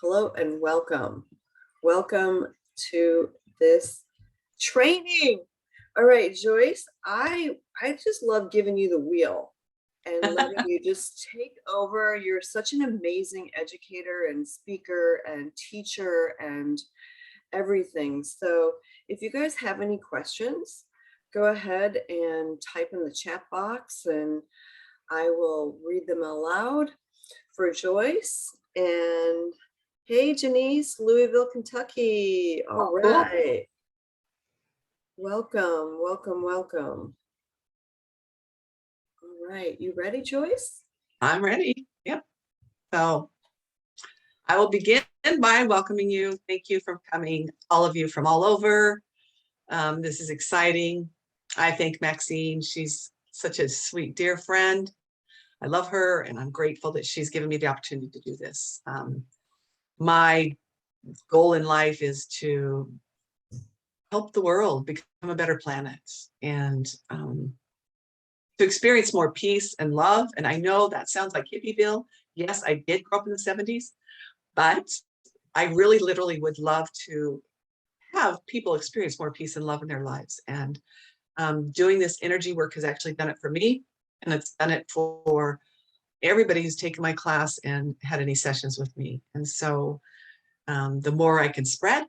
Hello and welcome. Welcome to this training. All right, Joyce, I just love giving you the wheel and letting you just take over. You're such an amazing educator and speaker and teacher and everything. So if you guys have any questions, go ahead and type in the chat box and I will read them aloud for Joyce. And hey, Janice, Louisville, Kentucky. All right. Welcome, welcome, welcome. All right. You ready, Joyce? I'm ready. Yep. So I will begin by welcoming you. Thank you for coming, all of you from all over. This is exciting. I thank Maxine. She's such a sweet, dear friend. I love her, and I'm grateful that she's given me the opportunity to do this. My goal in life is to help the world become a better planet and to experience more peace and love. And I know that sounds like Hippieville. Yes, I did grow up in the 70s, but I really literally would love to have people experience more peace and love in their lives. And doing this energy work has actually done it for me, and it's done it for everybody who's taken my class and had any sessions with me. And so the more I can spread,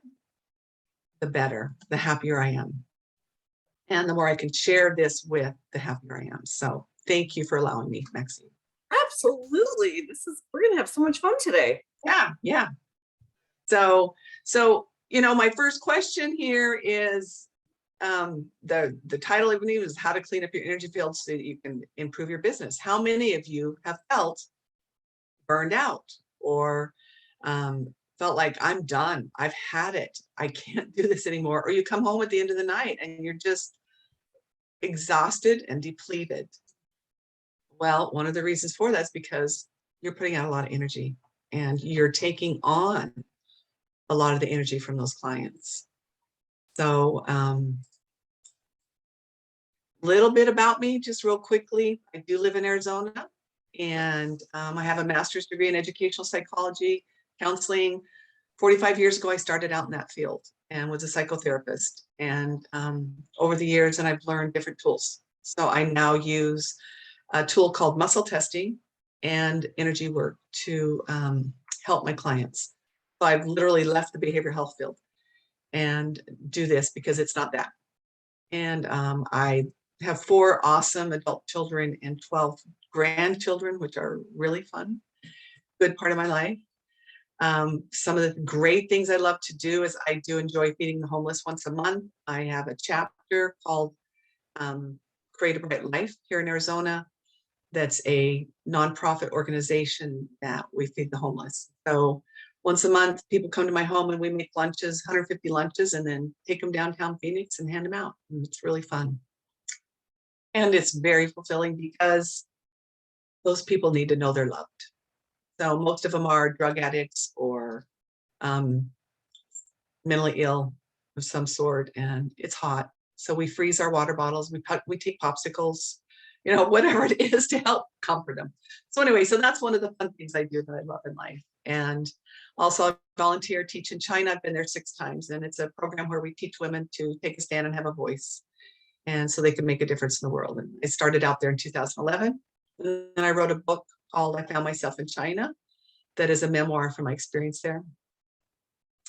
the better, the happier I am. And the more I can share this with, the happier I am. So thank you for allowing me, Maxine. Absolutely. We're going to have so much fun today. Yeah. So, my first question here is, the title of the news is how to clean up your energy field so that you can improve your business. How many of you have felt burned out or felt like I'm done, I've had it, I can't do this anymore? Or you come home at the end of the night and you're just exhausted and depleted. Well, one of the reasons for that is because you're putting out a lot of energy and you're taking on a lot of the energy from those clients. So little bit about me, just real quickly. I do live in Arizona, and I have a master's degree in educational psychology, counseling. 45 years ago, I started out in that field and was a psychotherapist. And over the years, and I've learned different tools. So I now use a tool called muscle testing and energy work to help my clients. So I've literally left the behavioral health field and do this because it's not that. And I have 4 awesome adult children and 12 grandchildren, which are really fun, good part of my life. Some of the great things I love to do is I do enjoy feeding the homeless once a month. I have a chapter called Create a Bright Life here in Arizona. That's a nonprofit organization that we feed the homeless. So once a month, people come to my home and we make lunches, 150 lunches, and then take them downtown Phoenix and hand them out. And it's really fun. And it's very fulfilling because those people need to know they're loved. So most of them are drug addicts or mentally ill of some sort, and it's hot. So we freeze our water bottles, we take popsicles, whatever it is to help comfort them. So anyway, so that's one of the fun things I do that I love in life. And also I volunteer, teach in China. I've been there 6 times, and it's a program where we teach women to take a stand and have a voice, and so they can make a difference in the world. And I started out there in 2011, and I wrote a book called I Found Myself in China, that is a memoir from my experience there.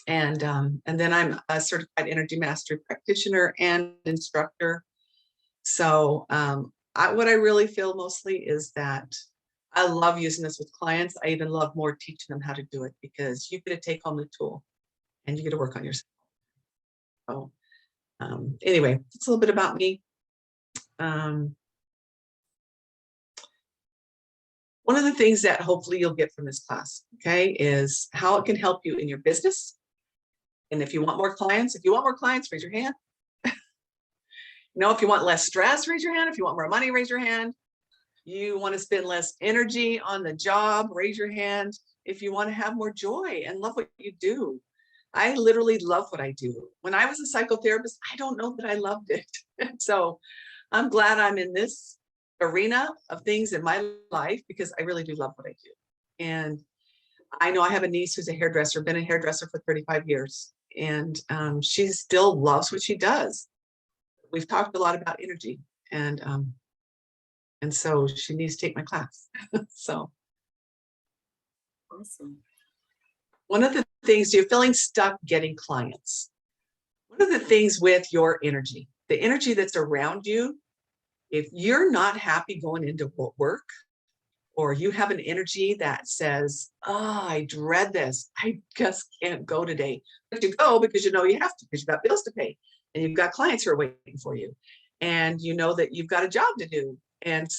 And then I'm a certified energy mastery practitioner and instructor. So what I really feel mostly is that I love using this with clients. I even love more teaching them how to do it because you get to take home the tool and you get to work on yourself. So anyway, it's a little bit about me. One of the things that hopefully you'll get from this class, okay, is how it can help you in your business. And if you want more clients, raise your hand. If you want less stress, raise your hand. If you want more money, raise your hand. You want to spend less energy on the job, raise your hand. If you want to have more joy and love what you do. I literally love what I do. When I was a psychotherapist, I don't know that I loved it. So I'm glad I'm in this arena of things in my life because I really do love what I do. And I know I have a niece who's a hairdresser, been a hairdresser for 35 years, and she still loves what she does. We've talked a lot about energy, and so she needs to take my class. So Awesome. one of the things, you're feeling stuck getting clients. One of the things with your energy, the energy that's around you, if you're not happy going into work, or you have an energy that says, oh, I dread this, I just can't go today. But you go because you know you have to, because you've got bills to pay and you've got clients who are waiting for you. And you know that you've got a job to do. And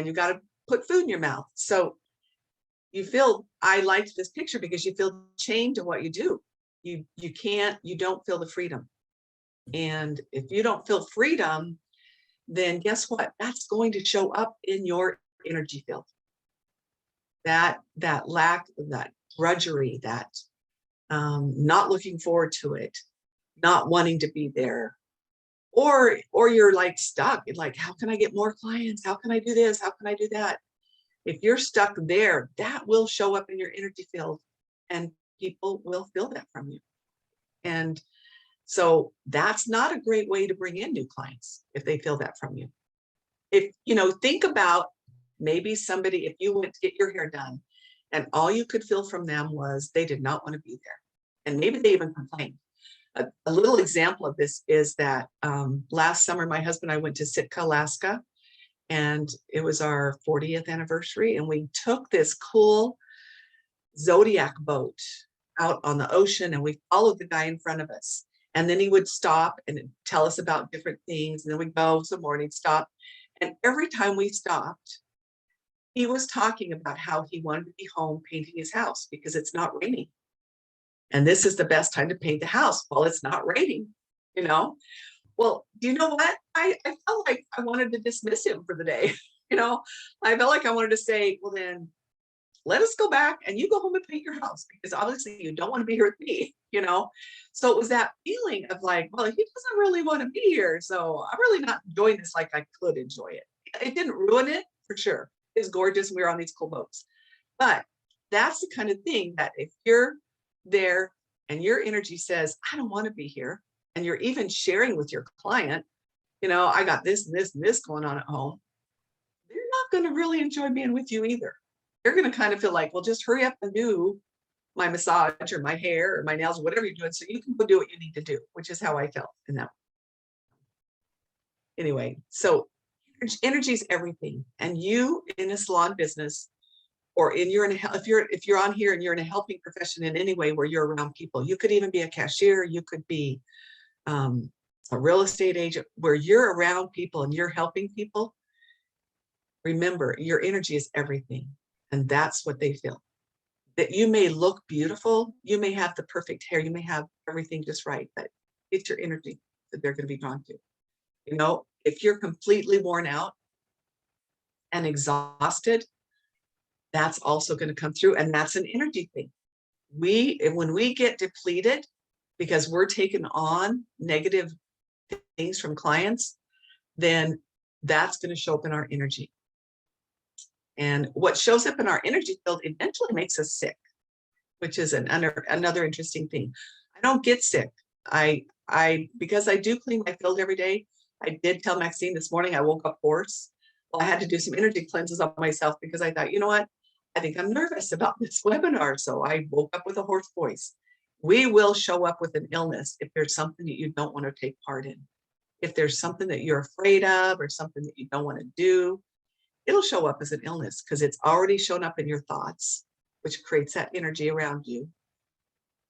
you've got to put food in your mouth. So you feel, I liked this picture because you feel chained to what you do. You don't feel the freedom. And if you don't feel freedom, then guess what? That's going to show up in your energy field. That lack, that drudgery, that not looking forward to it, not wanting to be there, or you're like stuck. Like, how can I get more clients? How can I do this? How can I do that? If you're stuck there, that will show up in your energy field, and people will feel that from you. And so that's not a great way to bring in new clients if they feel that from you. If, think about maybe somebody, if you went to get your hair done and all you could feel from them was they did not want to be there. And maybe they even complained. A little example of this is that last summer, my husband and I went to Sitka, Alaska, and it was our 40th anniversary. And we took this cool Zodiac boat out on the ocean, and we followed the guy in front of us. And then he would stop and tell us about different things. And then we'd go some more and he'd stop. And every time we stopped, he was talking about how he wanted to be home painting his house because it's not raining. And this is the best time to paint the house while it's not raining, Well, do you know what? I felt like I wanted to dismiss him for the day. I felt like I wanted to say, well, then let us go back and you go home and paint your house because obviously you don't want to be here with me, So it was that feeling of like, well, he doesn't really want to be here. So I'm really not enjoying this like I could enjoy it. It didn't ruin it for sure. It's gorgeous. We were on these cool boats. But that's the kind of thing that if you're there and your energy says, I don't want to be here, and you're even sharing with your client, I got this and this and this going on at home, they're not going to really enjoy being with you either. You're going to kind of feel like, well, just hurry up and do my massage or my hair or my nails or whatever you're doing so you can go do what you need to do, which is how I felt in that. Anyway, so energy is everything. And you in a salon business, or if you're on here and you're in a helping profession in any way where you're around people, you could even be a cashier, you could be a real estate agent, where you're around people and you're helping people. Remember, your energy is everything. And that's what they feel. That you may look beautiful, you may have the perfect hair, you may have everything just right, but it's your energy that they're going to be drawn to. If you're completely worn out and exhausted, that's also going to come through. And that's an energy thing. When we get depleted because we're taking on negative things from clients, then that's going to show up in our energy. And what shows up in our energy field eventually makes us sick, which is another interesting thing. I don't get sick. Because I do clean my field every day. I did tell Maxine this morning I woke up hoarse. Well, I had to do some energy cleanses on myself because I thought, you know what? I think I'm nervous about this webinar. So I woke up with a hoarse voice. We will show up with an illness if there's something that you don't want to take part in. If there's something that you're afraid of or something that you don't want to do, it'll show up as an illness because it's already shown up in your thoughts, which creates that energy around you.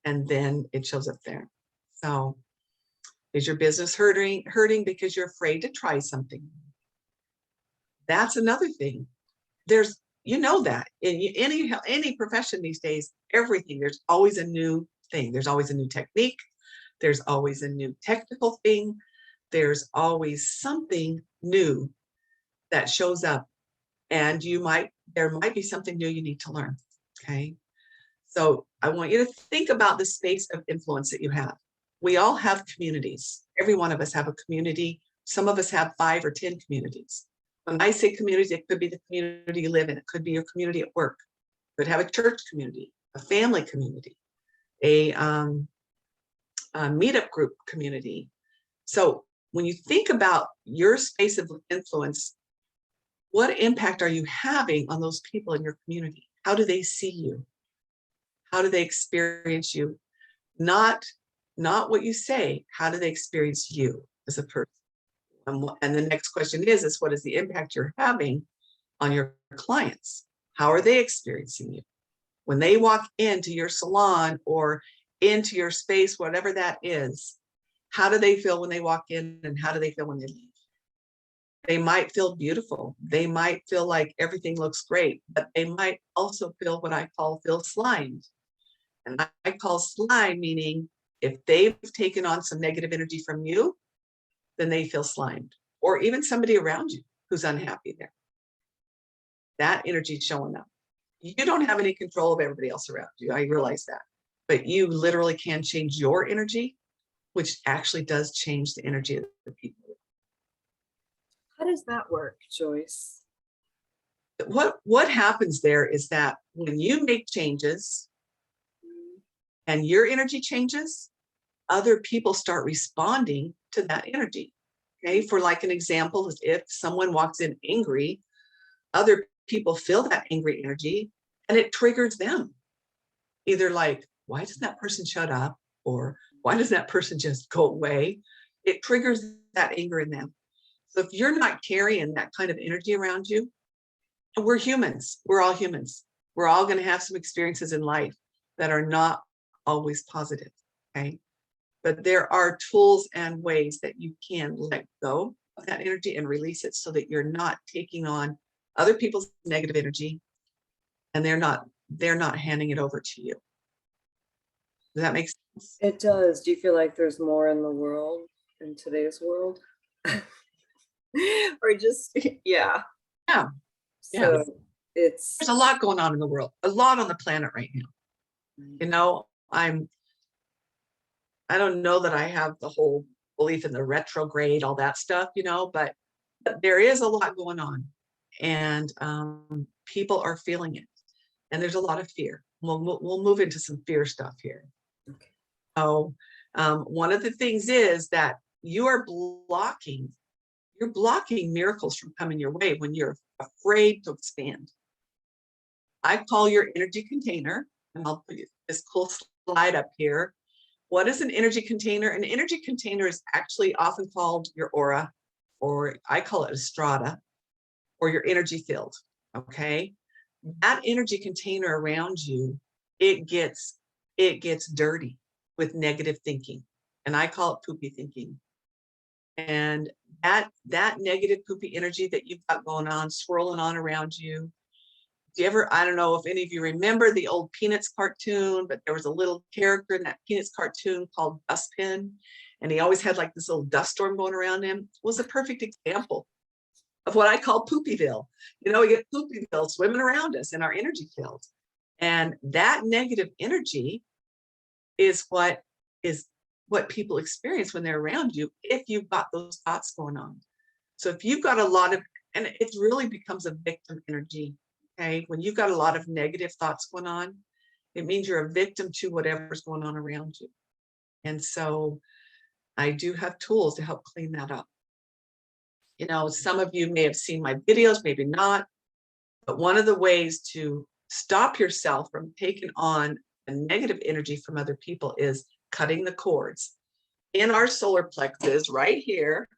And then it shows up there. So is your business hurting because you're afraid to try something? That's another thing. That in any profession these days, everything, there's always a new thing. There's always a new technique. There's always a new technical thing. There's always something new that shows up, and there might be something new you need to learn. Okay. So I want you to think about the space of influence that you have. We all have communities. Every one of us have a community. Some of us have 5 or 10 communities. When I say communities, it could be the community you live in. It could be your community at work. Could have a church community, a family community, a meetup group community. So when you think about your space of influence, what impact are you having on those people in your community? How do they see you? How do they experience you? Not what you say. How do they experience you as a person? And the next question is what is the impact you're having on your clients? How are they experiencing you? When they walk into your salon or into your space, whatever that is, how do they feel when they walk in and how do they feel when they leave? They might feel beautiful. They might feel like everything looks great, but they might also feel what I feel slimed. And I call slime meaning if they've taken on some negative energy from you, then they feel slimed. Or even somebody around you who's unhappy there. That energy showing up. You don't have any control of everybody else around you. I realize that. But you literally can change your energy, which actually does change the energy of the people. How does that work, Joyce? What happens there is that when you make changes and your energy changes, other people start responding to that energy. Okay, for like an example, if someone walks in angry, other people feel that angry energy and it triggers them. Either like, why doesn't that person shut up? Or why does that person just go away? It triggers that anger in them. So if you're not carrying that kind of energy around you, and we're humans, we're all humans. We're all going to have some experiences in life that are not always positive, okay? But there are tools and ways that you can let go of that energy and release it so that you're not taking on other people's negative energy and they're not handing it over to you. Does that make sense? It does. Do you feel like there's more in the world, in today's world? Or just, yeah. Yeah. So it's There's a lot going on in the world, a lot on the planet right now. You know, I don't know that I have the whole belief in the retrograde, all that stuff, you know, but there is a lot going on and people are feeling it. And there's a lot of fear. We'll move into some fear stuff here. okay. So one of the things is that you're blocking miracles from coming your way when you're afraid to expand. I call your energy container, and I'll put this cool slide up here. What is an energy container? An energy container is actually often called your aura, or I call it a strata, or your energy field, okay? That energy container around you, it gets dirty with negative thinking, and I call it poopy thinking. And that negative poopy energy that you've got going on, swirling on around you. Do you ever, I don't know if any of you remember the old Peanuts cartoon, but there was a little character in that Peanuts cartoon called Dustpin, and he always had like this little dust storm going around him. It was a perfect example of what I call Poopyville. You know, we get Poopyville swimming around us in our energy field. And that negative energy is what people experience when they're around you if you've got those thoughts going on. So if you've got a lot of, and it really becomes a victim energy, okay? When you've got a lot of negative thoughts going on, it means you're a victim to whatever's going on around you. And so I do have tools to help clean that up. You know, some of you may have seen my videos, maybe not, but one of the ways to stop yourself from taking on a negative energy from other people is cutting the cords. In our solar plexus right here,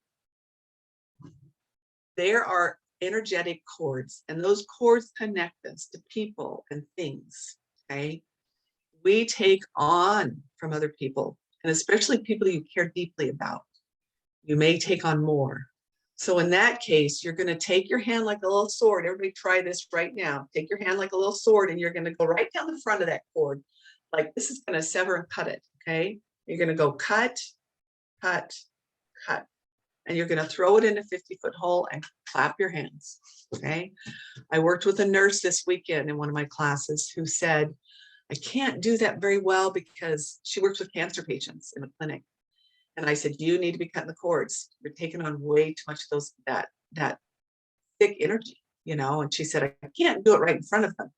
there are energetic cords, and those cords connect us to people and things, okay? We take on from other people, and especially people you care deeply about. You may take on more. So in that case, you're going to take your hand like a little sword. Everybody try this right now. Take your hand like a little sword, and you're going to go right down the front of that cord. Like this is going to sever and cut it, okay? You're going to go cut, cut, cut. And you're going to throw it in a 50-foot hole and clap your hands, okay? I worked with a nurse this weekend in one of my classes who said, I can't do that very well because she works with cancer patients in a clinic. And I said, you need to be cutting the cords. You're taking on way too much of those, that thick energy, you know? And she said, I can't do it right in front of them.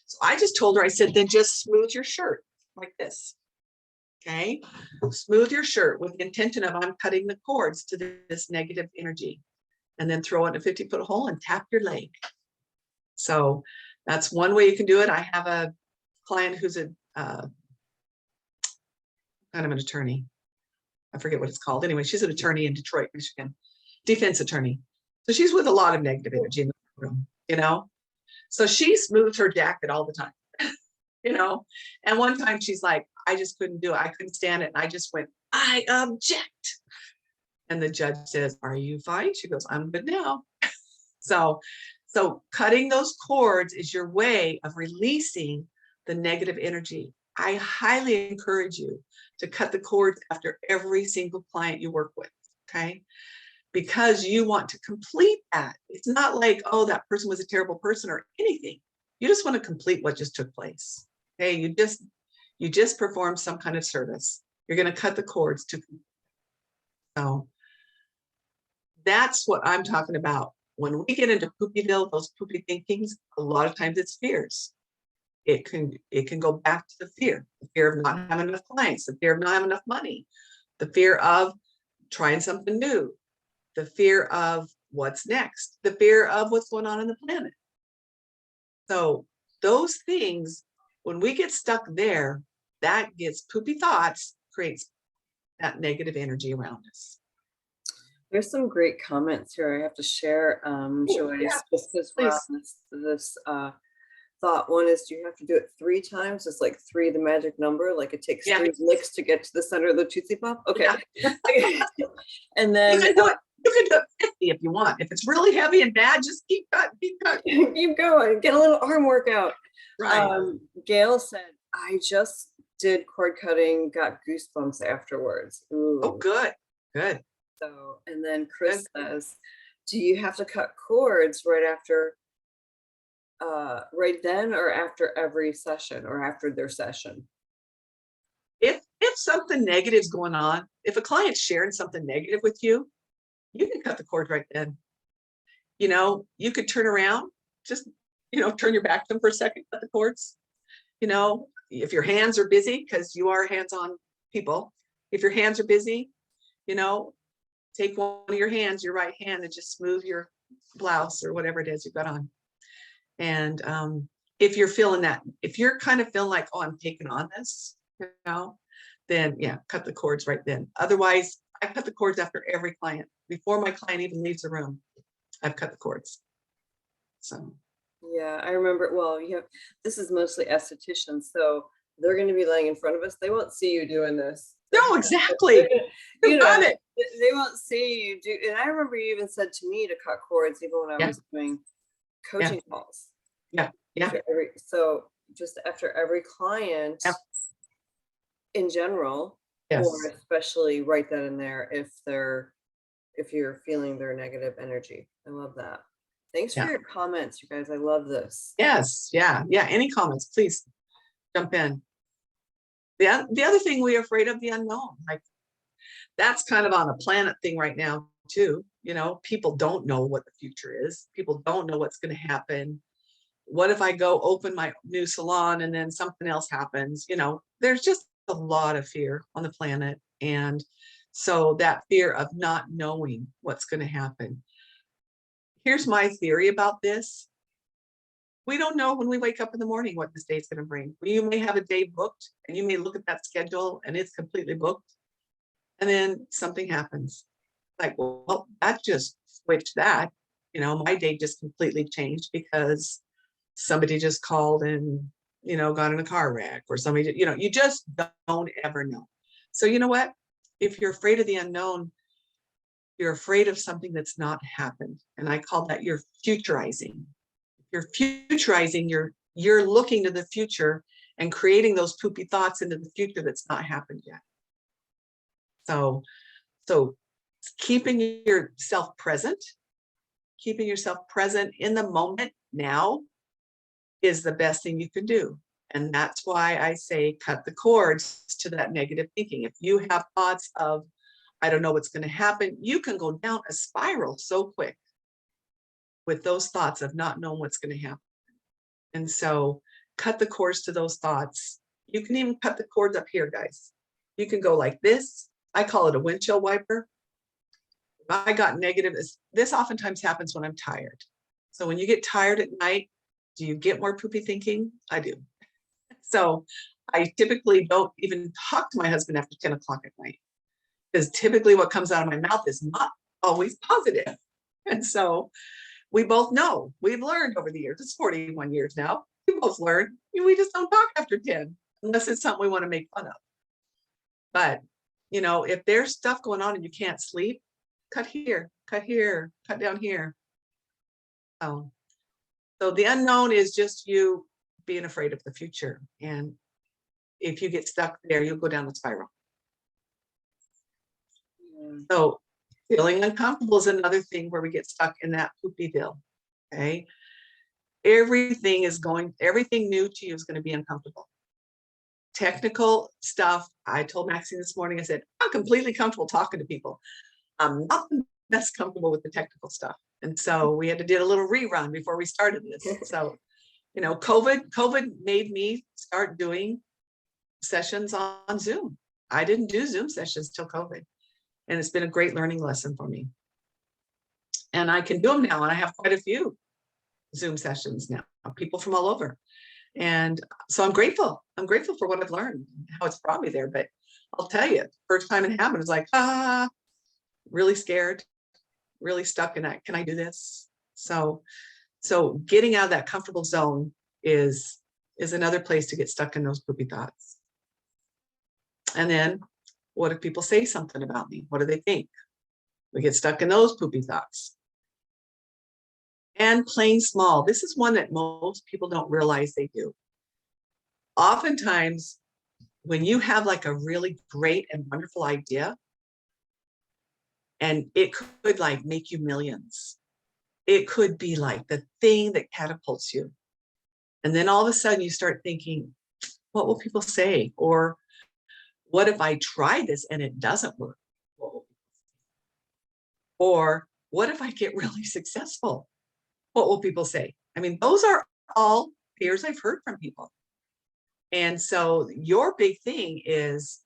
So I just told her, I said, then just smooth your shirt like this. Okay. Smooth your shirt with the intention of I'm cutting the cords to this negative energy, and then throw it in a 50-foot hole and tap your leg. So that's one way you can do it. I have a client who's a kind of an attorney. I forget what it's called. Anyway, she's an attorney in Detroit, Michigan, defense attorney. So she's with a lot of negative energy in the room, you know. So she smooths her jacket all the time, you know. And one time she's like, I just couldn't do it. I couldn't stand it. And I just went, I object. And the judge says, are you fine? She goes, I'm good now. So cutting those cords is your way of releasing the negative energy. I highly encourage you to cut the cords after every single client you work with, okay? Because you want to complete that. It's not like, oh, that person was a terrible person or anything. You just want to complete what just took place. Okay, you just performed some kind of service. You're going to cut the cords to. So that's what I'm talking about. When we get into poopyville, those poopy thinkings, a lot of times it's fears. It can go back to the fear of not having enough clients, the fear of not having enough money, the fear of trying something new, the fear of what's next, the fear of what's going on in the planet. So those things, when we get stuck there, that gets poopy thoughts, creates that negative energy around us. There's some great comments here I have to share, Joyce, yeah, just as well. This thought. One is, do you have to do it 3 times? It's like 3 the magic number, like it takes 3 licks to get to the center of the Tootsie Pop. Okay. Yeah. And then you can do it 50 if you want. If it's really heavy and bad, just keep cutting. Keep going. Get a little arm workout. Right. Gail said, I just did cord cutting, got goosebumps afterwards. Ooh. Oh, good. So, and then Chris says, do you have to cut cords right after, right then, or after every session, or after their session? If something negative is going on, if a client's sharing something negative with you, you can cut the cord right then. You know, you could turn around, just, turn your back to them for a second, cut the cords. You know, if your hands are busy, because you are hands-on people, if your hands are busy, take one of your hands, your right hand, and just smooth your blouse or whatever it is you've got on. And if you're feeling that, if you're kind of feeling like, oh, I'm taking on this, then yeah, cut the cords right then. Otherwise, I cut the cords after every client. Before my client even leaves the room, I've cut the cords. So. Yeah, I remember, well, this is mostly estheticians, so they're going to be laying in front of us. They won't see you doing this. No, exactly. You got it. They won't see you do. And I remember you even said to me to cut cords even when I was doing coaching calls. Yeah. So just after every client in general, or especially right then and there, if you're feeling their negative energy. I love that. Thanks for your comments, you guys. I love this. Yes. Yeah. Any comments, please jump in. The other thing, we're afraid of the unknown. Like, that's kind of on a planet thing right now too. People don't know what the future is. People don't know what's going to happen. What if I go open my new salon and then something else happens? There's just a lot of fear on the planet. And so that fear of not knowing what's going to happen. Here's my theory about this. We don't know when we wake up in the morning what this day's going to bring. You may have a day booked and you may look at that schedule and it's completely booked. And then something happens. Like, well, that just switched that. My day just completely changed because somebody just called and, got in a car wreck, or somebody, you just don't ever know. So you know what? If you're afraid of the unknown, you're afraid of something that's not happened. And I call that you're futurizing. You're futurizing, you're looking to the future and creating those poopy thoughts into the future that's not happened yet. So keeping yourself present in the moment now is the best thing you can do. And that's why I say cut the cords to that negative thinking. If you have thoughts of, I don't know what's going to happen, you can go down a spiral so quick with those thoughts of not knowing what's going to happen. And so cut the cords to those thoughts. You can even cut the cords up here, guys. You can go like this. I call it a windshield wiper. If I got negative, this oftentimes happens when I'm tired. So when you get tired at night, do you get more poopy thinking? I do. So I typically don't even talk to my husband after 10 o'clock at night, because typically what comes out of my mouth is not always positive. And so we both know, we've learned over the years, it's 41 years now, we both learned, we just don't talk after 10, unless it's something we want to make fun of. But, if there's stuff going on and you can't sleep, cut here, cut down here. So the unknown is just you being afraid of the future. And if you get stuck there, you'll go down the spiral. Yeah. So feeling uncomfortable is another thing where we get stuck in that poopyville. Okay. Everything new to you is going to be uncomfortable. Technical stuff. I told Maxine this morning, I said, I'm completely comfortable talking to people. I'm not the best comfortable with the technical stuff. And so we had to do a little rerun before we started this. So, COVID made me start doing sessions on Zoom. I didn't do Zoom sessions till COVID. And it's been a great learning lesson for me. And I can do them now. And I have quite a few Zoom sessions now, people from all over. And so I'm grateful. I'm grateful for what I've learned, how it's brought me there. But I'll tell you, first time it happened, it was like, really scared, really stuck in that. Can I do this? So getting out of that comfortable zone is another place to get stuck in those poopy thoughts. And then what if people say something about me? What do they think? We get stuck in those poopy thoughts. And playing small. This is one that most people don't realize they do. Oftentimes, when you have like a really great and wonderful idea, and it could like make you millions. It could be like the thing that catapults you. And then all of a sudden you start thinking, what will people say? Or what if I try this and it doesn't work? Or what if I get really successful? What will people say? I mean, those are all fears I've heard from people. And so your big thing is,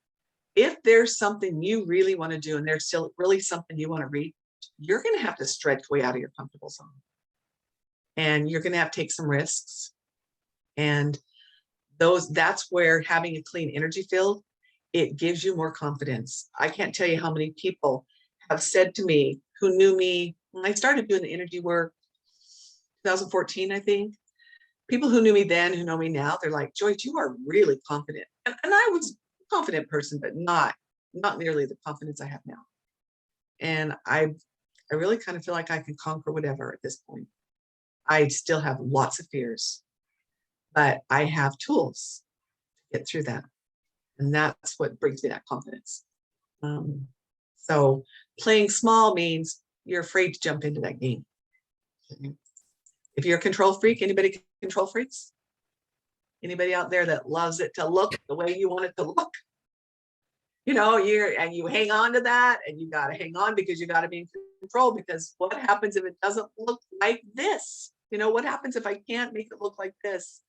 if there's something you really want to do and there's still really something you want to reach, you're going to have to stretch way out of your comfortable zone. And you're going to have to take some risks. And that's where having a clean energy field, it gives you more confidence. I can't tell you how many people have said to me who knew me when I started doing the energy work, 2014, I think. People who knew me then, who know me now, they're like, Joyce, you are really confident. And I was a confident person, but not nearly the confidence I have now. And I really kind of feel like I can conquer whatever at this point. I still have lots of fears, but I have tools to get through that. And that's what brings me that confidence. So playing small means you're afraid to jump into that game. If you're a control freak, anybody control freaks? Anybody out there that loves it to look the way you want it to look? You hang on to that, and you got to hang on because you got to be in control, because what happens if it doesn't look like this? What happens if I can't make it look like this?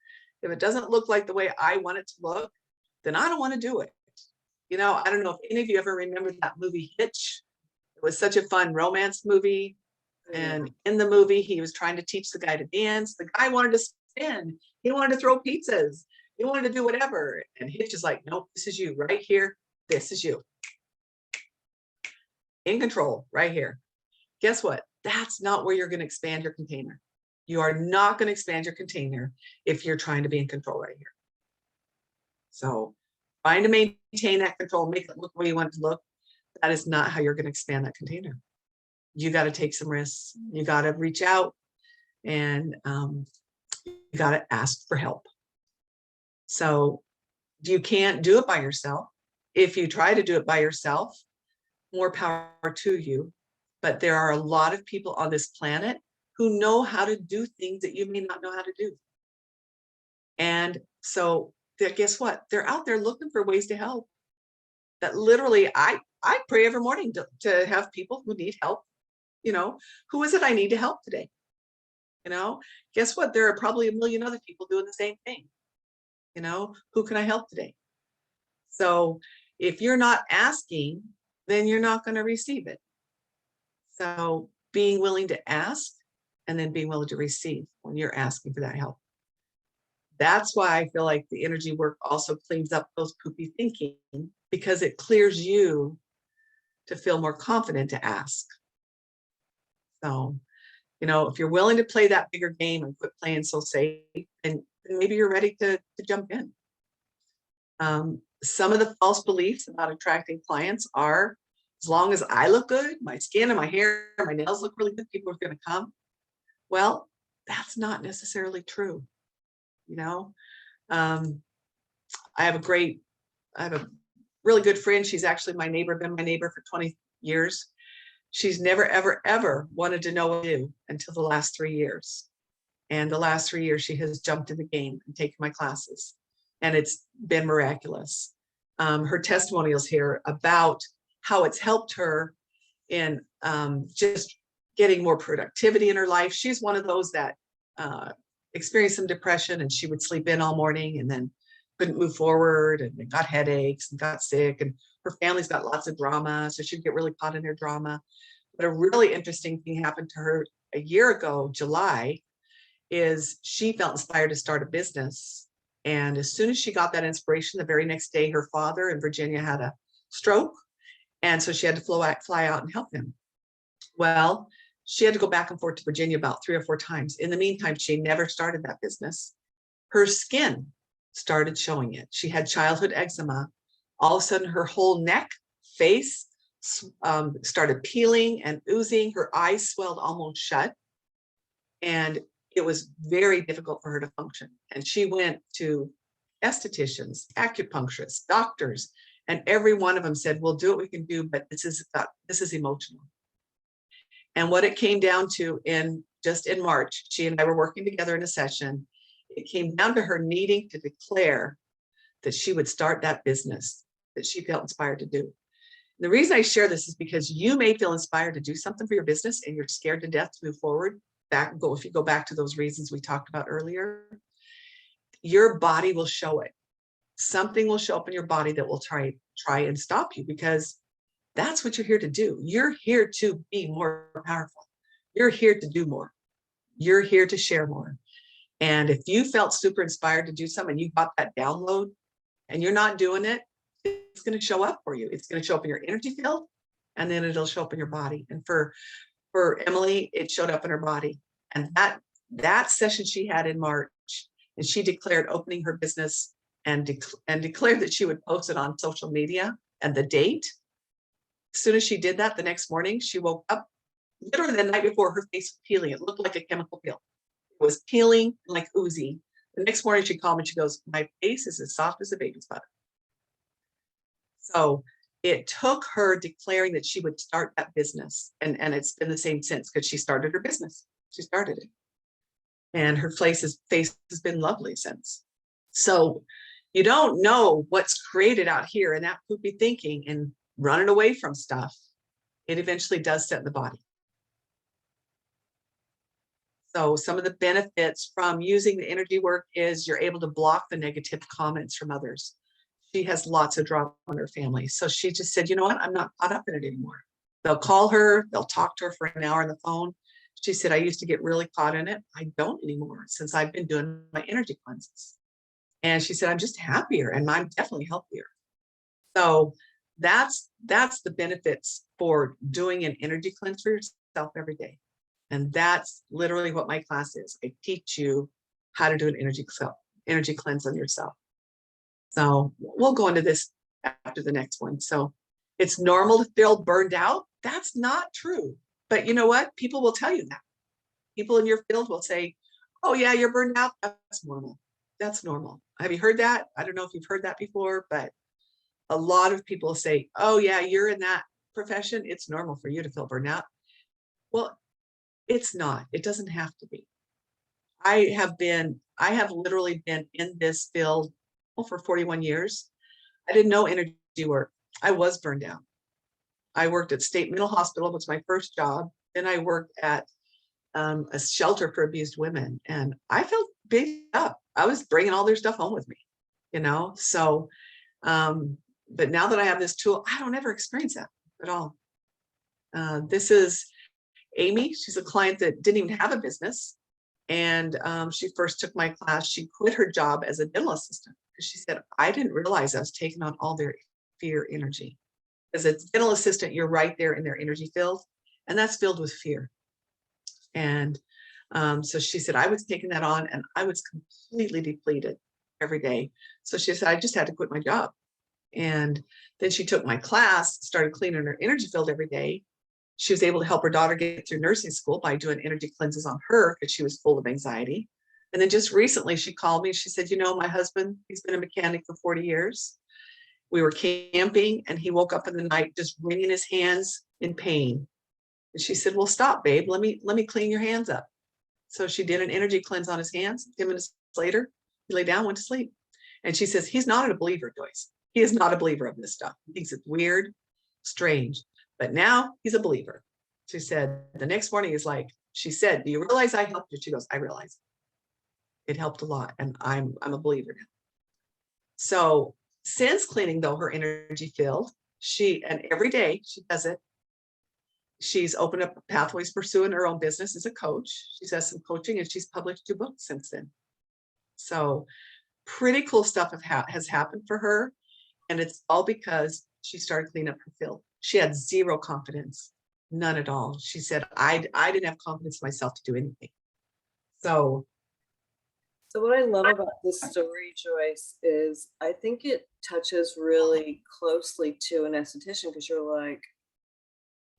If it doesn't look like the way I want it to look, then I don't want to do it. I don't know if any of you ever remember that movie Hitch. It was such a fun romance movie. And in the movie, he was trying to teach the guy to dance. The guy wanted to spin. He wanted to throw pizzas. He wanted to do whatever. And Hitch is like, nope, this is you right here. This is you. In control right here. Guess what? That's not where you're going to expand your container. You are not going to expand your container if you're trying to be in control right here. So trying to maintain that control, make it look the way you want it to look, that is not how you're going to expand that container. You got to take some risks. You got to reach out, and you got to ask for help. So you can't do it by yourself. If you try to do it by yourself, more power to you. But there are a lot of people on this planet who know how to do things that you may not know how to do. And so guess what? They're out there looking for ways to help. That literally, I pray every morning to have people who need help. Who is it I need to help today? Guess what? There are probably a million other people doing the same thing. Who can I help today? So if you're not asking, then you're not going to receive it. So being willing to ask and then being willing to receive when you're asking for that help. That's why I feel like the energy work also cleans up those poopy thinking, because it clears you to feel more confident to ask. So, if you're willing to play that bigger game and quit playing so safe, and maybe you're ready to jump in. Some of the false beliefs about attracting clients are, as long as I look good, my skin and my hair, my nails look really good, people are going to come. Well, that's not necessarily true. I have a really good friend. She's actually my neighbor, been my neighbor for 20 years. She's never, ever, ever wanted to know what to do until the last 3 years. And the last 3 years, she has jumped in the game and taken my classes. And it's been miraculous. Her testimonials here about how it's helped her in just getting more productivity in her life. She's one of those that experienced some depression, and she would sleep in all morning and then couldn't move forward and got headaches and got sick, and her family's got lots of drama, so she'd get really caught in their drama. But a really interesting thing happened to her a year ago, July, is she felt inspired to start a business. And as soon as she got that inspiration, the very next day, her father in Virginia had a stroke. And so she had to fly out and help him. Well, she had to go back and forth to Virginia about 3 or 4 times. In the meantime, she never started that business. Her skin started showing it. She had childhood eczema. All of a sudden, her whole neck, face started peeling and oozing. Her eyes swelled almost shut. And it was very difficult for her to function. And she went to estheticians, acupuncturists, doctors, and every one of them said, we'll do what we can do, but this is emotional. And what it came down to in March, she and I were working together in a session. It came down to her needing to declare that she would start that business that she felt inspired to do. And the reason I share this is because you may feel inspired to do something for your business and you're scared to death to move forward. If you go back to those reasons we talked about earlier, your body will show it. Something will show up in your body that will try and stop you, because that's what you're here to do. You're here to be more powerful. You're here to do more. You're here to share more. And if you felt super inspired to do something and you got that download and you're not doing it, it's going to show up for you. It's going to show up in your energy field, and then it'll show up in your body. And for Emily, it showed up in her body. And that session she had in March, and she declared opening her business and declared that she would post it on social media and the date. As soon as she did that, the next morning, she woke up, literally the night before, her face was peeling. It looked like a chemical peel. It was peeling like oozy. The next morning she called me and she goes, my face is as soft as a baby's butter. So it took her declaring that she would start that business. And it's been the same since, because she started her business. She started it. And her face has been lovely since. So you don't know what's created out here in that poopy thinking and running away from stuff. It eventually does set in the body. So some of the benefits from using the energy work is you're able to block the negative comments from others. She has lots of drama in her family. So she just said, you know what? I'm not caught up in it anymore. They'll call her, they'll talk to her for an hour on the phone. She said, I used to get really caught in it. I don't anymore since I've been doing my energy cleanses. And she said, I'm just happier and I'm definitely healthier. So that's the benefits for doing an energy cleanse for yourself every day. And that's literally what my class is. I teach you how to do an energy cleanse on yourself. So we'll go into this after the next one. So it's normal to feel burned out. That's not true. But you know what? People will tell you that. People in your field will say, oh yeah, you're burned out. That's normal. That's normal. Have you heard that? I don't know if you've heard that before, but a lot of people say, oh yeah, you're in that profession. It's normal for you to feel burned out. Well, it's not. It doesn't have to be. I have literally been in this field for 41 years. I didn't know energy work. I was burned out. I worked at State Mental Hospital, which was my first job. Then I worked at a shelter for abused women, and I felt beat up. I was bringing all their stuff home with me. So, but now that I have this tool, I don't ever experience that at all. This is Amy. She's a client that didn't even have a business. And she first took my class. She quit her job as a dental assistant because she said, I didn't realize I was taking on all their fear energy. As a dental assistant, you're right there in their energy field, and that's filled with fear. And so she said, I was taking that on and I was completely depleted every day. So she said, I just had to quit my job. And then she took my class, started cleaning her energy field every day. She was able to help her daughter get through nursing school by doing energy cleanses on her because she was full of anxiety. And then just recently she called me. She said, my husband, he's been a mechanic for 40 years. We were camping and he woke up in the night just wringing his hands in pain. And she said, well, stop, babe. Let me clean your hands up. So she did an energy cleanse on his hands. 10 minutes later, he lay down, went to sleep. And she says, he's not a believer, Joyce. He is not a believer of this stuff. He thinks it's weird, strange, but now he's a believer. She said, the next morning is like, she said, do you realize I helped you? She goes, I realize it helped a lot. And I'm a believer now. So since cleaning though her energy field, and every day she does it, she's opened up pathways pursuing her own business as a coach. She's had some coaching and she's published 2 books since then. So pretty cool stuff has happened for her. And it's all because she started cleaning up her field. She had zero confidence, none at all. She said, I didn't have confidence in myself to do anything. So what I love about this story, Joyce, is I think it touches really closely to an esthetician because you're like,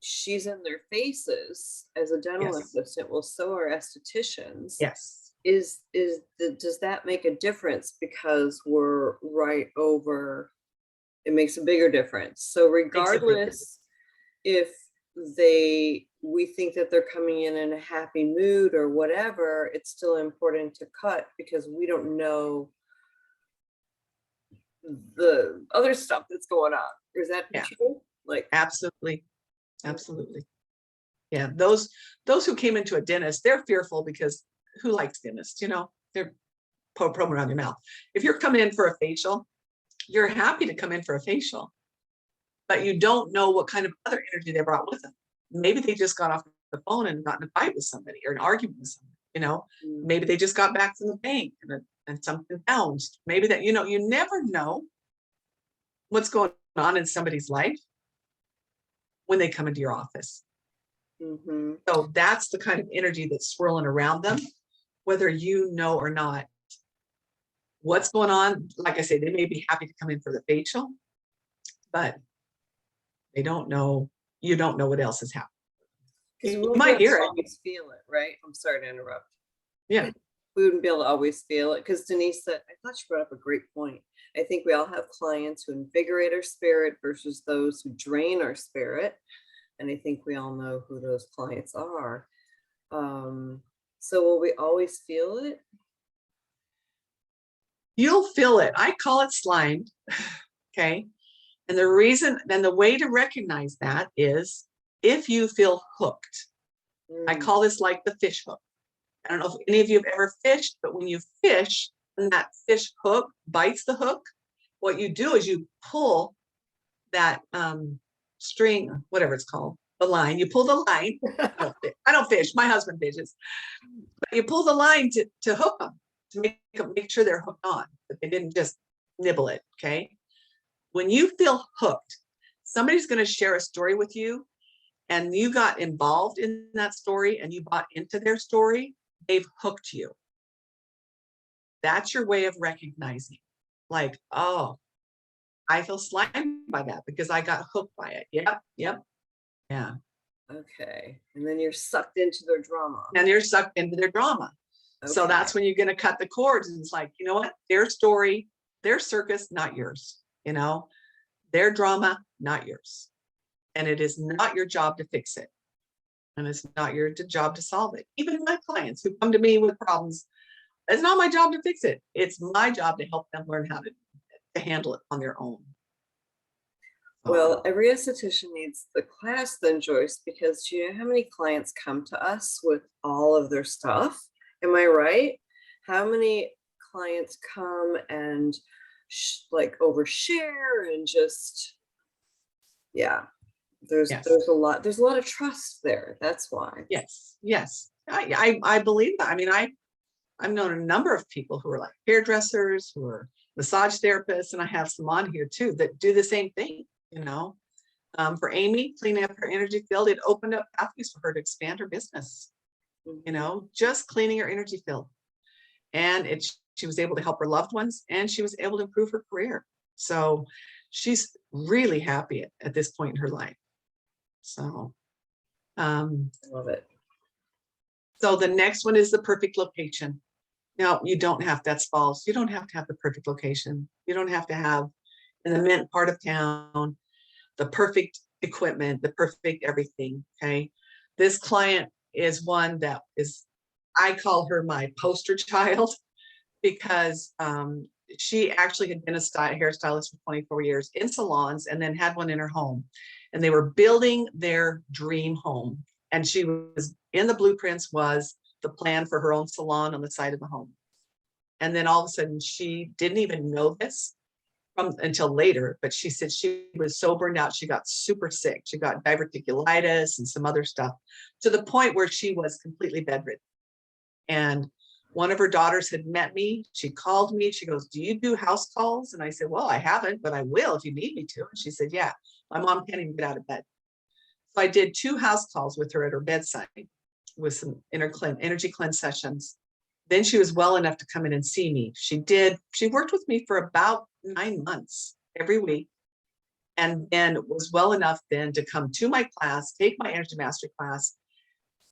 she's in their faces as a dental assistant. Well, so are estheticians. Yes. Does that make a difference because we're right over? It makes a bigger difference. So regardless if we think that they're coming in a happy mood or whatever, it's still important to cut because we don't know the other stuff that's going on. Is that true? Like absolutely. Yeah. Those who came into a dentist, they're fearful because who likes dentists? They're program around your mouth. If you're coming in for a facial, you're happy to come in for a facial, but you don't know what kind of other energy they brought with them. Maybe they just got off the phone and got in a fight with somebody or an argument with somebody, maybe they just got back from the bank and something bounced. Maybe that, you never know what's going on in somebody's life when they come into your office. Mm-hmm. So that's the kind of energy that's swirling around them, whether you know or not what's going on. Like I say, they may be happy to come in for the facial, but they don't know. You don't know what else is happening. You might hear it. Always feel it, right? I'm sorry to interrupt. Yeah. We wouldn't be able to always feel it because Denise said, I thought she brought up a great point. I think we all have clients who invigorate our spirit versus those who drain our spirit. And I think we all know who those clients are. So will we always feel it? You'll feel it. I call it slimed. Okay. And the way to recognize that is if you feel hooked. I call this like the fish hook. I don't know if any of you have ever fished, but when you fish and that fish hook bites the hook, what you do is you pull that string, whatever it's called, the line. You pull the line. I don't fish. My husband fishes. But you pull the line to hook them, to make sure they're hooked on, that they didn't just nibble it. Okay. When you feel hooked, somebody's going to share a story with you and you got involved in that story and you bought into their story, they've hooked you. That's your way of recognizing, like, oh, I feel slimed by that because I got hooked by it. Yep. Yeah. Okay. And then you're sucked into their drama. Okay. So that's when you're going to cut the cords. And it's like, you know what? Their story, their circus, not yours. Their drama, not yours. And it is not your job to fix it. And it's not your job to solve it. Even my clients who come to me with problems, it's not my job to fix it. It's my job to help them learn how to handle it on their own. Well, every esthetician needs the class then, Joyce, because do you know how many clients come to us with all of their stuff? Am I right? How many clients come and like overshare and just, yeah, Yes. there's a lot of trust there. That's why. Yes. Yes. I believe that. I mean, I've known a number of people who are like hairdressers, who are massage therapists, and I have some on here too that do the same thing, you know. For Amy, cleaning up her energy field, it opened up pathways for her to expand her business, you know, just cleaning her energy field. And she was able to help her loved ones, and she was able to improve her career. So she's really happy at this point in her life. So, I love it. so the next one is the perfect location. Now, you don't have, that's false. You don't have to have the perfect location. You don't have to have in the mint part of town, the perfect equipment, the perfect everything. Okay. This client is one that is, I call her my poster child because she actually had been a hairstylist for 24 years in salons and then had one in her home. And they were building their dream home. And she was in the blueprints was the plan for her own salon on the side of the home. And then all of a sudden, she didn't even know this until later, but she said she was so burned out, she got super sick. She got diverticulitis and some other stuff to the point where she was completely bedridden. And one of her daughters had met me. She called me. She goes, "Do you do house calls?" And I said, "Well, I haven't, but I will if you need me to." And she said, "Yeah, my mom can't even get out of bed." So I did 2 house calls with her at her bedside with some energy cleanse sessions. Then she was well enough to come in and see me. She worked with me for about 9 months every week, and then was well enough then to come to my class, take my energy mastery class.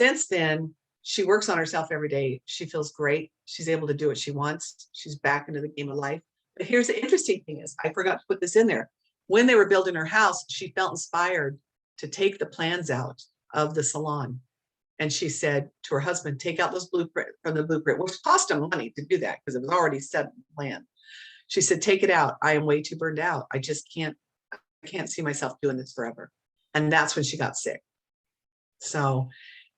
Since then, she works on herself every day. She feels great. She's able to do what she wants. She's back into the game of life. But here's the interesting thing is, I forgot to put this in there. When they were building her house, she felt inspired to take the plans out of the salon. And she said to her husband, "Take out those blueprint from the blueprint," which cost him money to do that because it was already set in the plan. She said, "Take it out. I am way too burned out. I can't see myself doing this forever." And that's when she got sick. So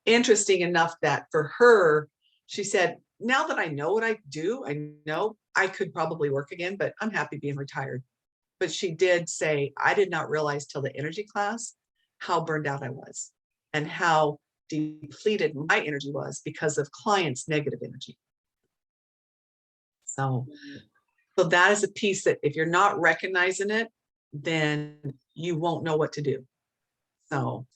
interesting enough that for her, she said, "Now that I know what I do, I know I could probably work again, but I'm happy being retired." But she did say, "I did not realize till the energy class how burned out I was and how depleted my energy was because of clients' negative energy." So that is a piece that if you're not recognizing it, then you won't know what to do. So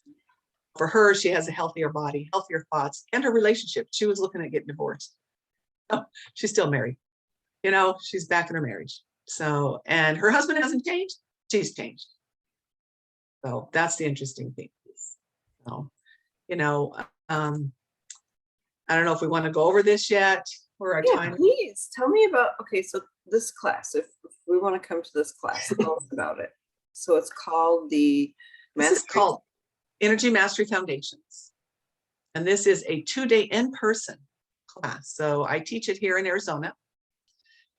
for her, she has a healthier body, healthier thoughts, and her relationship. She was looking at getting divorced. Oh, she's still married. You know, she's back in her marriage. So, and her husband hasn't changed. She's changed. So that's the interesting thing. So, you know, I don't know if we want to go over this yet or our Yeah, time. please tell me about, okay, so this class, if we want to come to this class, tell us about it. So it's called the This is called Energy Mastery Foundations. And this is a 2-day in-person class. So I teach it here in Arizona.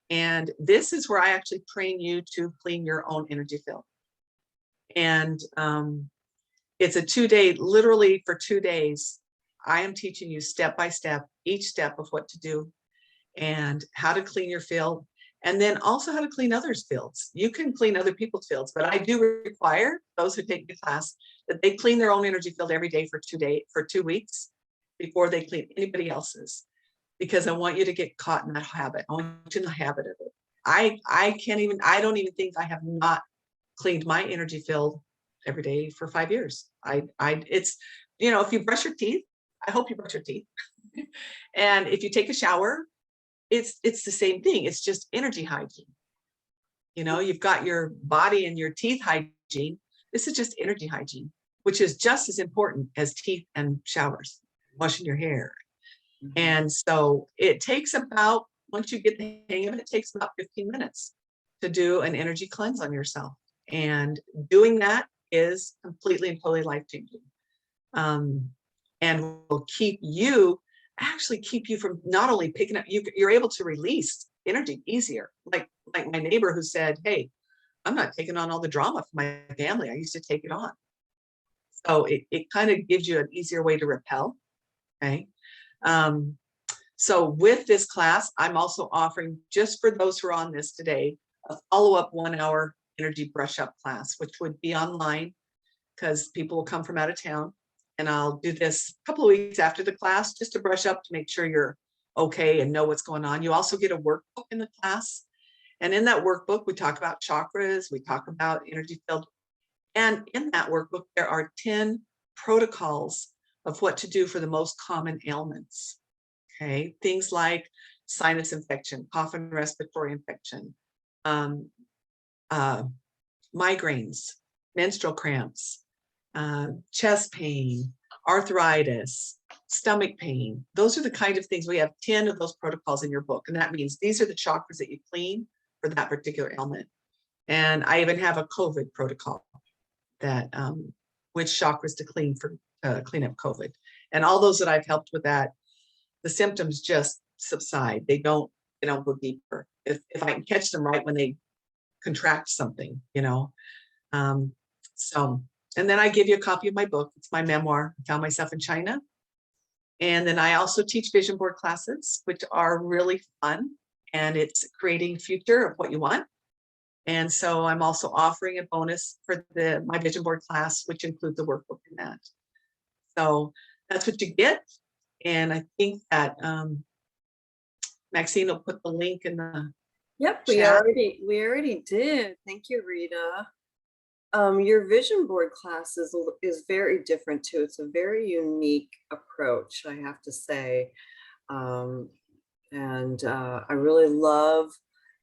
And this is where I actually train you to clean your own energy field. And it's a 2-day, literally for 2 days. I am teaching you step by step, each step of what to do and how to clean your field. And then also how to clean others' fields. You can clean other people's fields, but I do require those who take the class that they clean their own energy field every day for 2 weeks before they clean anybody else's. Because I want you to get caught in that habit. I want you in the habit of it. I don't even think I have not cleaned my energy field every day for 5 years. It's, you know, if you brush your teeth, I hope you brush your teeth. And if you take a shower, it's the same thing. It's just energy hygiene. You know, you've got your body and your teeth hygiene. This is just energy hygiene, which is just as important as teeth and showers, washing your hair. And so it takes about, once you get the hang of it, it takes about 15 minutes to do an energy cleanse on yourself. And doing that is completely and totally life-changing. And will keep you from not only picking up, you're able to release energy easier. Like my neighbor who said, "Hey, I'm not taking on all the drama for my family. I used to take it on." So it kind of gives you an easier way to repel. Okay. So with this class, I'm also offering, just for those who are on this today, a follow-up 1-hour energy brush up class, which would be online because people will come from out of town. And I'll do this a couple of weeks after the class just to brush up to make sure you're okay and know what's going on. You also get a workbook in the class. And in that workbook, we talk about chakras, we talk about energy field. And in that workbook, there are 10 protocols of what to do for the most common ailments. Okay, things like sinus infection, cough and respiratory infection, migraines, menstrual cramps, chest pain, arthritis, stomach pain. Those are the kind of things. We have 10 of those protocols in your book. And that means these are the chakras that you clean for that particular ailment. And I even have a COVID protocol that which chakras to clean for clean up COVID. And all those that I've helped with that, the symptoms just subside. They don't go deeper. If I can catch them right when they contract something, So, and then I give you a copy of my book. It's my memoir, I Found Myself in China. And then I also teach vision board classes, which are really fun. And it's creating future of what you want. And so I'm also offering a bonus for my vision board class, which includes the workbook in that. So that's what you get. And I think that Maxine will put the link in the Yep, chat. we already did. Thank you, Rita. Your vision board class is very different too. It's a very unique approach, I have to say. And I really love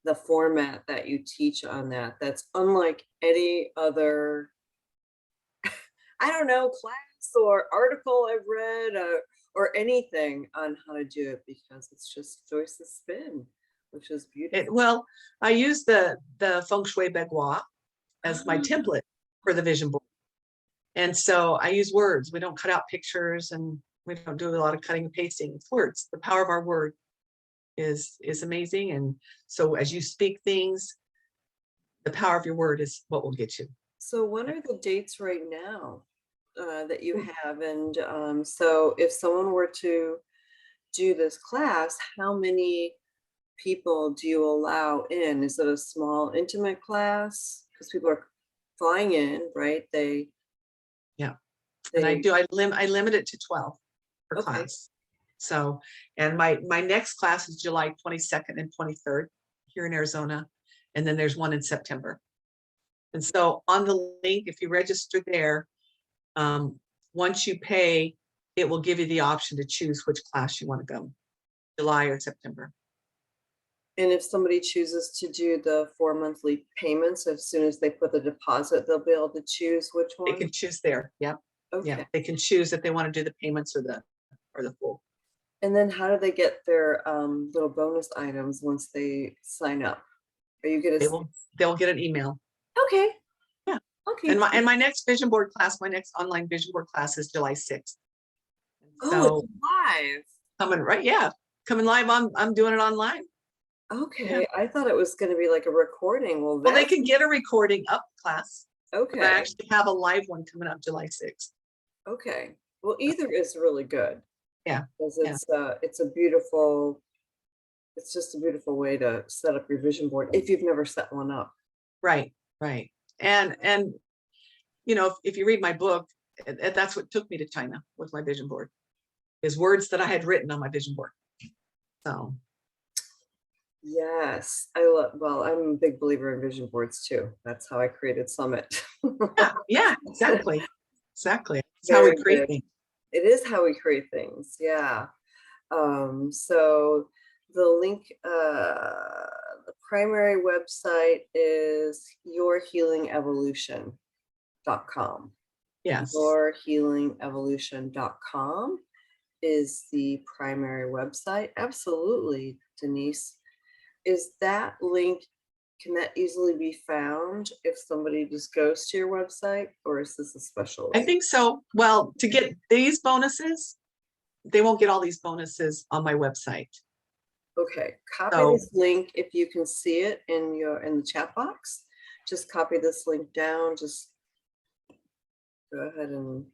the format that you teach on that. That's unlike any other, I don't know, class or article I've read or anything on how to do it, because it's just Joyce's spin, which is beautiful. Well, I use the feng shui bagua as my template for the vision board. And so I use words. We don't cut out pictures and we don't do a lot of cutting and pasting. It's words. The power of our word is amazing. And so as you speak things, the power of your word is what will get you. So what are the dates right now that you have? And so if someone were to do this class, how many people do you allow in? Is it a small, intimate class? Because people are flying in, right? And I limit it to 12 per Okay. class. So, and my next class is July 22nd and 23rd here in Arizona. And then there's one in September. And so on the link, if you register there, once you pay, it will give you the option to choose which class you want to go, July or September. And if somebody chooses to do the 4 monthly payments, as soon as they put the deposit, they'll be able to choose which one? They can choose there. Yep. Okay. Yeah, they can choose if they want to do the payments or the full. And then how do they get their little bonus items once they sign up? Are you gonna? They'll get an email. Okay. Yeah. Okay. And my next vision board class, my next online vision board class is July 6th. Oh, it's live. Coming right, yeah, coming live. I'm doing it online. Okay, Yeah. I thought it was going to be like a recording. Well, they can get a recording of the class. Okay. I actually have a live one coming up July 6th. Okay. Well, either is really good. Yeah. Because it's just a beautiful way to set up your vision board if you've never set one up. Right. And if you read my book, that's what took me to China with my vision board, is words that I had written on my vision board. So. Yes, well, I'm a big believer in vision boards too. That's how I created Summit. Yeah, exactly. It's how we create things. It is how we create things. Yeah. So the link, the primary website is yourhealingevolution.com. Yes. Yourhealingevolution.com is the primary website. Absolutely, Denise. Is that link, can that easily be found if somebody just goes to your website, or is this a special link? I think so. Well, to get these bonuses, they won't get all these bonuses on my website. Okay, copy this link if you can see it in the chat box. Just copy this link down. Just go ahead and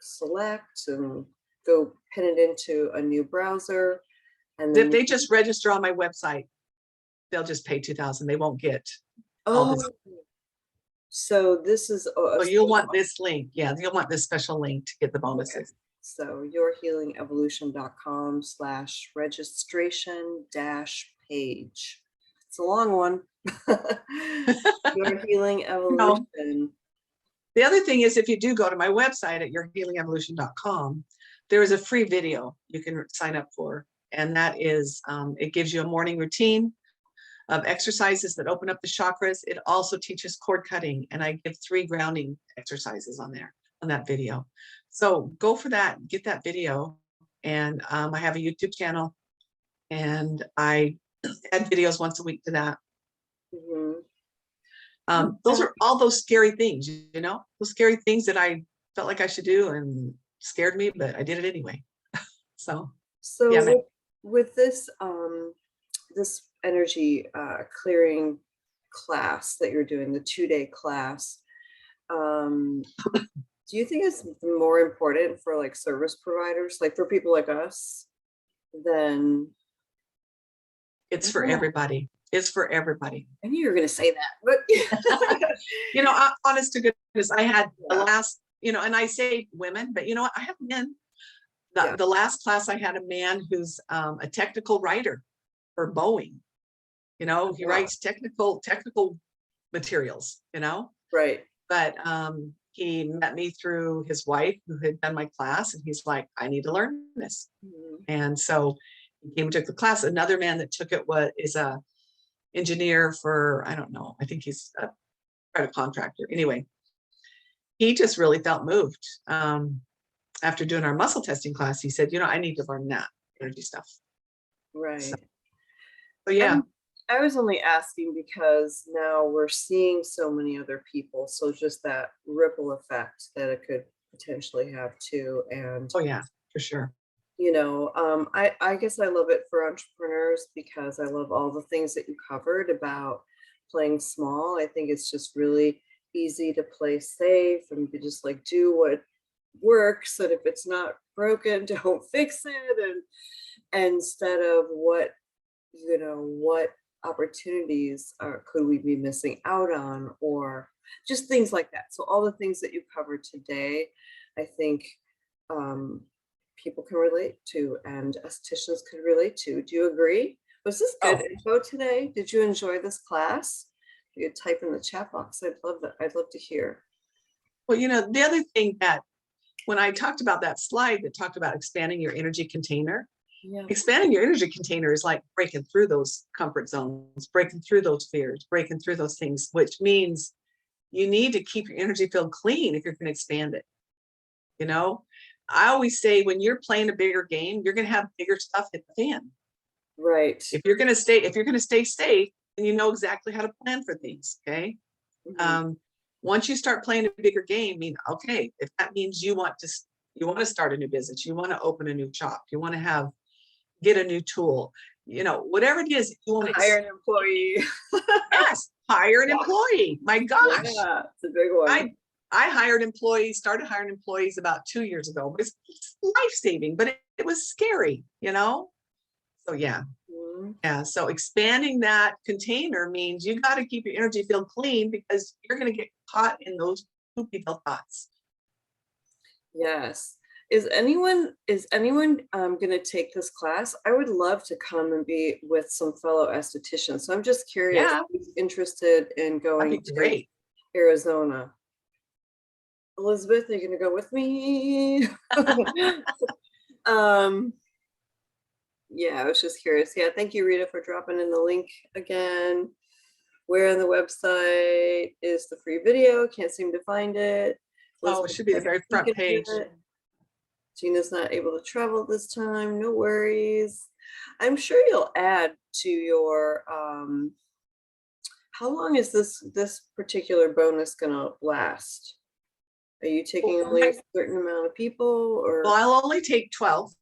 select and go pin it into a new browser. And then if they just register on my website, they'll just pay 2,000. They won't get all Oh, this. so this is So you'll want this link. Yeah, you'll want this special link to get the bonuses. okay. So yourhealingevolution.com/registration-page. It's a long one. Your Healing Evolution. The other thing is, if you do go to my website at yourhealingevolution.com, there is a free video you can sign up for. And that is, it gives you a morning routine of exercises that open up the chakras. It also teaches cord cutting. And I give 3 grounding exercises on there, on that video. So go for that, get that video. And I have a YouTube channel and I add videos once a week to that. Mhm. Those are all those scary things, those scary things that I felt like I should do and scared me, but I did it anyway. So yeah, with this this energy clearing class that you're doing, the 2-day class, do you think it's more important for like service providers, like for people like us, than it's for everybody. It's for everybody. I knew you were going to say that, but honest to goodness, I had the last, and I say women, but you know what? I have men. The last class I had a man who's a technical writer for Boeing. He writes technical materials, right. But he met me through his wife who had done my class, and he's like, I need to learn this. Mhm. And so he came and took the class. Another man that took it is a engineer for, I don't know, I think he's a private contractor. Anyway, he just really felt moved. After doing our muscle testing class, he said, I need to learn that energy stuff. Right. So yeah. I was only asking because now we're seeing so many other people. So just that ripple effect that it could potentially have too. And oh yeah, for sure. I guess I love it for entrepreneurs because I love all the things that you covered about playing small. I think it's just really easy to play safe and to just like do what works. And if it's not broken, don't fix it. And instead of what opportunities could we be missing out on, or just things like that. So all the things that you covered today, I think people can relate to and estheticians could relate to. Do you agree? Was this good info today? Did you enjoy this class? You could type in the chat box. I'd love that. I'd love to hear. Well, the other thing that when I talked about that slide that talked about expanding your energy container, expanding your energy container is like breaking through those comfort zones, breaking through those fears, breaking through those things, which means you need to keep your energy field clean if you're going to expand it. I always say when you're playing a bigger game, you're going to have bigger stuff hit the fan. Right. If you're going to stay safe, then you know exactly how to plan for things. Okay. Mm-hmm. Once you start playing a bigger game, if that means you want to start a new business, you want to open a new shop, you want to get a new tool, whatever it is, you want to hire an employee. Yes, hire an employee. My gosh. Yeah, it's a big one. I started hiring employees about 2 years ago. It's life-saving, but it was scary, So yeah. Mm-hmm. Yeah. So expanding that container means you got to keep your energy field clean because you're going to get caught in those poopy thoughts. Yes. Is anyone going to take this class? I would love to come and be with some fellow estheticians. So I'm just curious, who's interested in going to Arizona? Elizabeth, are you going to go with me? Yeah, I was just curious. Yeah, thank you, Rita, for dropping in the link again. Where on the website is the free video? Can't seem to find it. It should be the very front page. Gina's not able to travel this time. No worries. I'm sure you'll add to your how long is this particular bonus gonna last? Are you taking only a certain amount of people, or? Well, I'll only take 12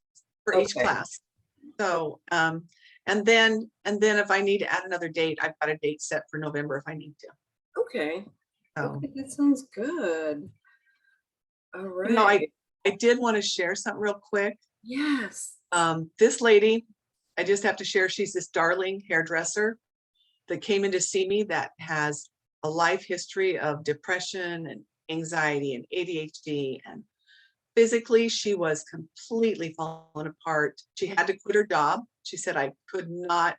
for each class. So and then if I need to add another date, I've got a date set for November if I need to. Okay. Okay, that sounds good. All right. I did want to share something real quick. Yes. This lady, I just have to share, she's this darling hairdresser. that came in to see me that has a life history of depression and anxiety and ADHD, and physically she was completely falling apart. She had to quit her job. She said, I could not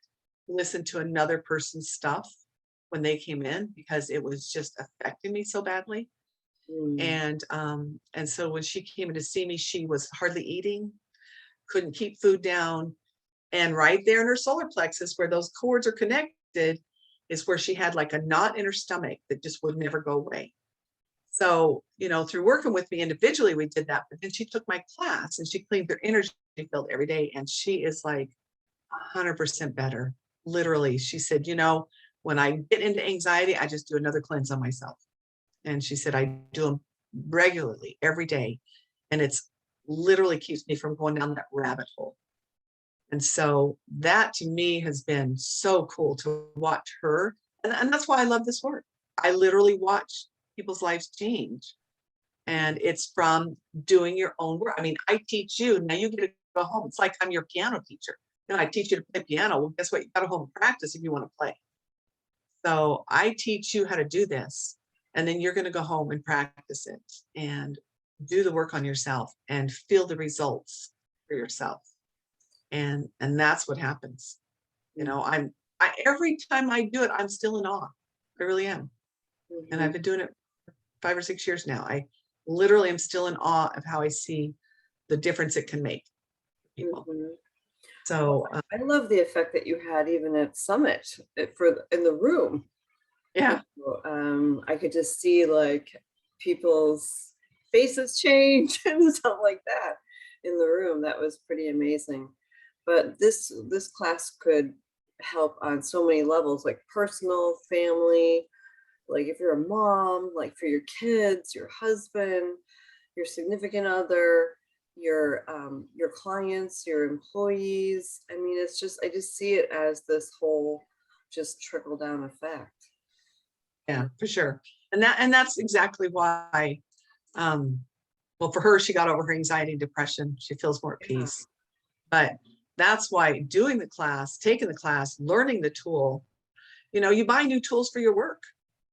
listen to another person's stuff when they came in because it was just affecting me so badly. Mm. And so when she came in to see me, she was hardly eating, couldn't keep food down. And right there in her solar plexus, where those cords are connected, is where she had like a knot in her stomach that just would never go away. So, through working with me individually, we did that. But then she took my class and she cleaned her energy field every day. And she is like 100% better. Literally, she said, when I get into anxiety, I just do another cleanse on myself. And she said, I do them regularly every day. And it's literally keeps me from going down that rabbit hole. And so that to me has been so cool to watch her. And that's why I love this work. I literally watch people's lives change. And it's from doing your own work. I mean, I teach you, now you get to go home. It's like I'm your piano teacher. I teach you to play piano. Well, guess what? You got to go home and practice if you want to play. So I teach you how to do this. And then you're going to go home and practice it and do the work on yourself and feel the results for yourself. And that's what happens. Every time I do it, I'm still in awe. I really am. Mm-hmm. And I've been doing it 5 or 6 years now. I literally am still in awe of how I see the difference it can make for people. Mm-hmm. So I love the effect that you had even at Summit in the room. yeah. I could just see like people's faces change and stuff like that in the room. That was pretty amazing. But this class could help on so many levels, like personal, family, like if you're a mom, like for your kids, your husband, your significant other, your clients, your employees. I mean, I just see it as this whole just trickle down effect. Yeah, for sure. And that's exactly why, well, for her, she got over her anxiety and depression. She feels more at peace. But that's why doing the class, taking the class, learning the tool, you buy new tools for your work.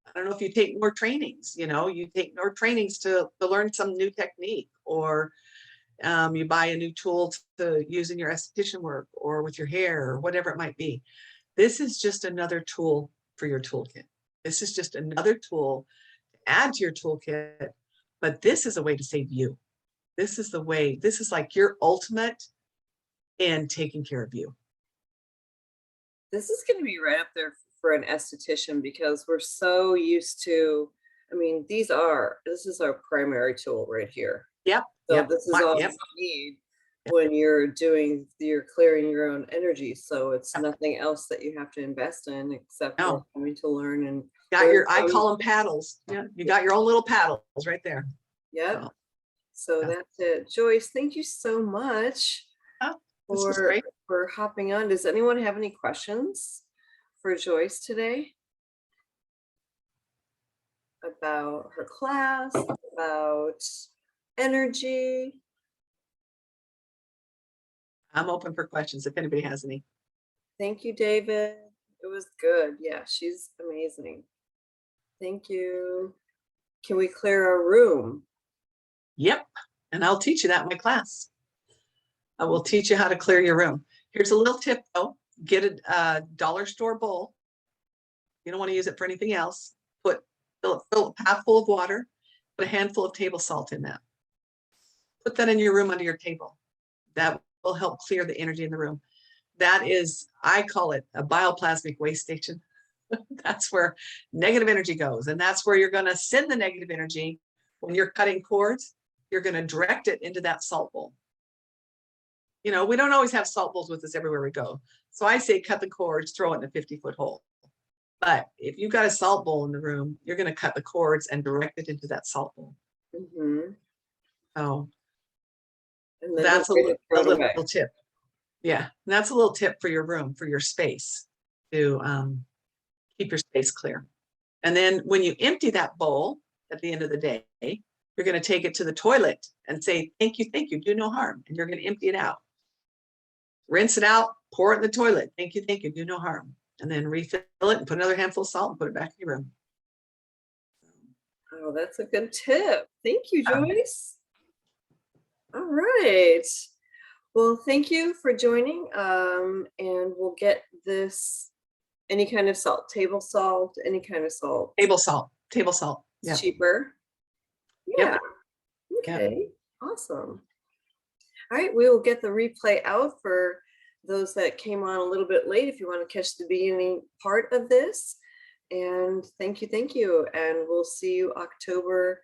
I don't know if you take more trainings, you take more trainings to learn some new technique, or you buy a new tool to use in your esthetician work or with your hair or whatever it might be. This is just another tool for your toolkit. This is just another tool to add to your toolkit, but this is a way to save you. This is like your ultimate in taking care of you. This is going to be right up there for an esthetician because we're so used to, I mean, this is our primary tool right here. Yep. So this is all you need when you're clearing your own energy. So it's nothing else that you have to invest in except for having to learn and I call them paddles. Yeah. You got your own little paddles right there. Yep. So that's it. Joyce, thank you so much for hopping on. Does anyone have any questions for Joyce today about her class, about energy? I'm open for questions if anybody has any. Thank you, David. It was good. Yeah, she's amazing. Thank you. Can we clear our room? Yep. And I'll teach you that in my class. I will teach you how to clear your room. Here's a little tip though. Get a dollar store bowl. You don't want to use it for anything else. Fill it half full of water. Put a handful of table salt in that. Put that in your room under your table. That will help clear the energy in the room. That is, I call it a bioplasmic waste station. That's where negative energy goes. And that's where you're going to send the negative energy. When you're cutting cords, you're going to direct it into that salt bowl. We don't always have salt bowls with us everywhere we go. So I say cut the cords, throw it in a 50-foot hole. But if you've got a salt bowl in the room, you're going to cut the cords and direct it into that salt bowl. Mm-hmm. Oh, that's a little tip. Yeah, and that's a little tip for your room, for your space, to keep your space clear. And then when you empty that bowl at the end of the day, you're going to take it to the toilet and say, thank you, do no harm. And you're going to empty it out. Rinse it out, pour it in the toilet. Thank you, do no harm. and then refill it and put another handful of salt and put it back in your room. Oh, that's a good tip. Thank you, Yeah. Joyce. All right. Well, thank you for joining. And we'll get this, any kind of salt, table salt, any kind of salt. Table salt. It's Yeah. cheaper. Yeah. Yep. Okay. Awesome. All right. We will get the replay out for those that came on a little bit late if you want to catch the beginning part of this. And thank you. And we'll see you October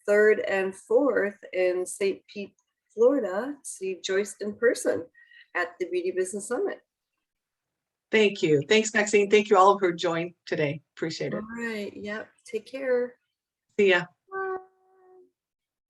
3rd and 4th in St. Pete, Florida. See Joyce in person at the Beauty Business Summit. Thank you. Thanks, Maxine. Thank you all who joined today. Appreciate it. All right. Yep. Take care. See ya. Bye.